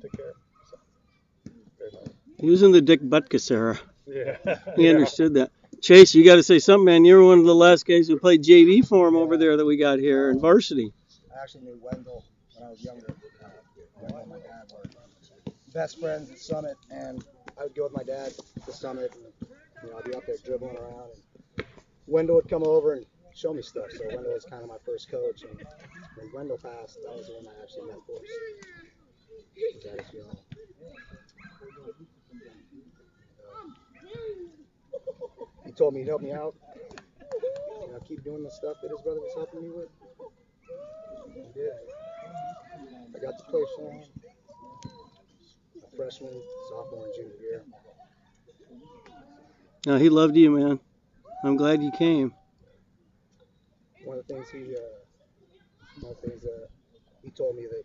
took care. So, very nice. He was in the Dick Butkus era. Yeah. He understood that. Chase, you got to say something, man. You were one of the last guys who played JV for him over there that we got here in varsity. I actually knew Wendell when I was younger. Wendell and my dad were best friends at Summit, and I would go with my dad to Summit, and I'd be up there dribbling around. And Wendell would come over and show me stuff. So Wendell was kind of my first coach, and when Wendell passed, that was when I actually met Forrest. He told me he'd help me out. Keep doing the stuff that his brother was helping me with. He did. I got to play for him. Freshman, sophomore, and junior year. No, he loved you, man. I'm glad you came. One of the things he told me that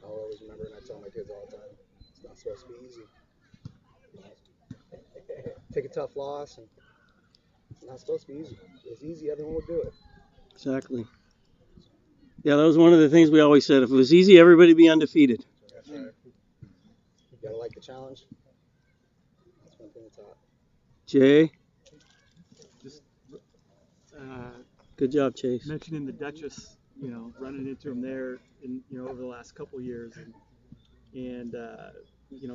I'll always remember, and I tell my kids all the time, it's not supposed to be easy. Take a tough loss, and it's not supposed to be easy. If it's easy, everyone would do it. Exactly. Yeah, that was one of the things we always said. If it was easy, everybody would be undefeated. That's right. You gotta like the challenge. That's one thing that's hot. Jay? Just Good job, Chase. mentioning the Duchess, running into him there in, over the last couple years and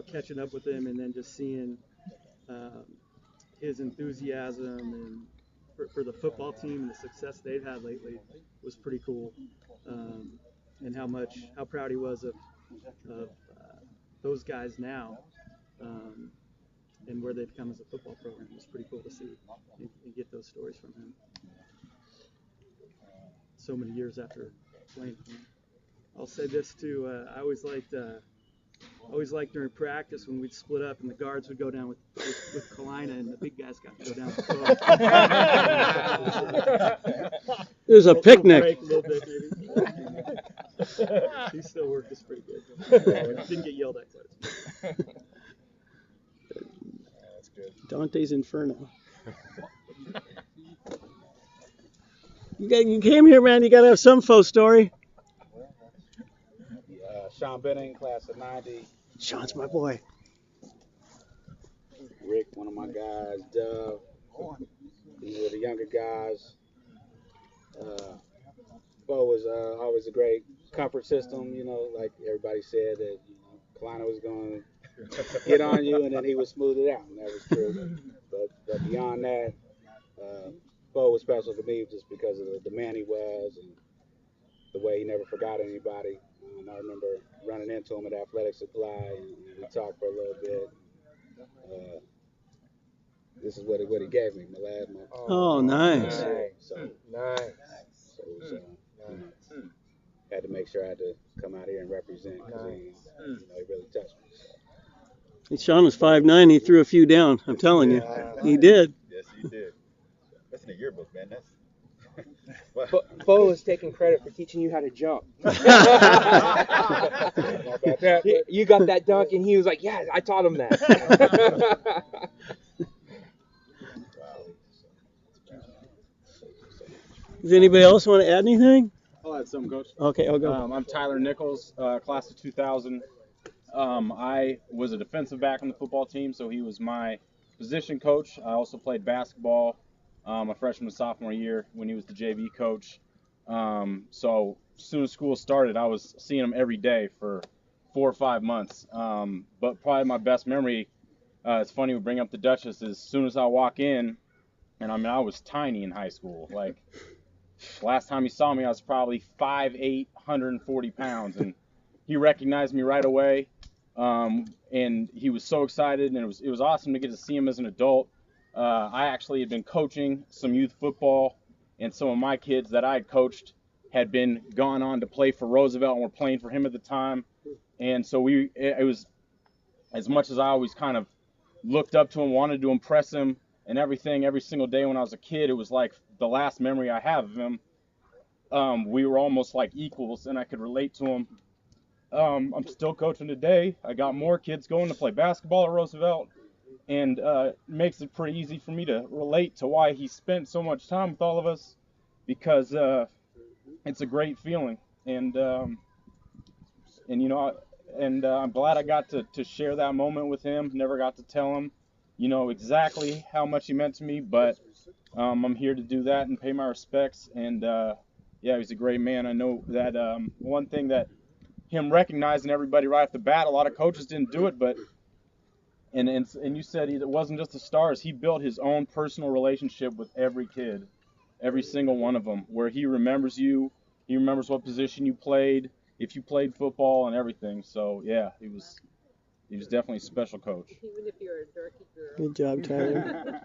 catching up with him and then just seeing his enthusiasm and for the football team and the success they've had lately was pretty cool. And how proud he was of those guys now and where they've come as a football program. It was pretty cool to see and get those stories from him. So many years after playing for him. I'll say this too. I always liked during practice when we'd split up and the guards would go down with Kalina and the big guys got to go down with Bo. There's a picnic. A little bit, maybe. He still worked us pretty good. Didn't get yelled at quite. That's good. Dante's Inferno. You came here, man. You got to have some faux story. Sean Benning, class of 90. Sean's my boy. Rick, one of my guys. Dove. These were the younger guys. Bo was always a great comfort system, like everybody said that Kalina was going to get on you and then he would smooth it out, and that was true. But beyond that, Bo was special to me just because of the man he was and the way he never forgot anybody. I remember running into him at Athletic Supply, and we talked for a little bit. This is what he gave me, my last month. Oh, nice. So Nice. had to make sure I had to come out here and represent because he really touched me. So. Sean was 5'9". He threw a few down. I'm telling you. He did. Yes, he did. That's in the yearbook, man. That's. Bo is taking credit for teaching you how to jump. You got that dunk, and he was like, "Yeah, I taught him that." Does anybody else want to add anything? I'll add some, Coach. Okay, I'll go. I'm Tyler Nichols, class of 2000. I was a defensive back on the football team, so he was my position coach. I also played basketball my freshman and sophomore year when he was the JV coach. So as soon as school started, I was seeing him every day for 4 or 5 months. But probably my best memory, it's funny we bring up the Duchess, is as soon as I walk in, and I was tiny in high school. Like, last time he saw me, I was probably 5'8", 140 pounds, and he recognized me right away. And he was so excited, and it was awesome to get to see him as an adult. I actually had been coaching some youth football, and some of my kids that I had coached had been gone on to play for Roosevelt and were playing for him at the time. And so it was, as much as I always kind of looked up to him, wanted to impress him and everything, every single day when I was a kid, it was like the last memory I have of him. We were almost like equals, and I could relate to him. I'm still coaching today. I got more kids going to play basketball at Roosevelt, and it makes it pretty easy for me to relate to why he spent so much time with all of us, because it's a great feeling. And and I'm glad I got to share that moment with him. Never got to tell him, exactly how much he meant to me, but I'm here to do that and pay my respects. And yeah, he's a great man. I know that one thing that him recognizing everybody right off the bat, a lot of coaches didn't do it, but and you said it wasn't just the stars. He built his own personal relationship with every kid, every single one of them, where he remembers you, he remembers what position you played, if you played football, and everything. So yeah, he was definitely a special coach. Good job, Tyler.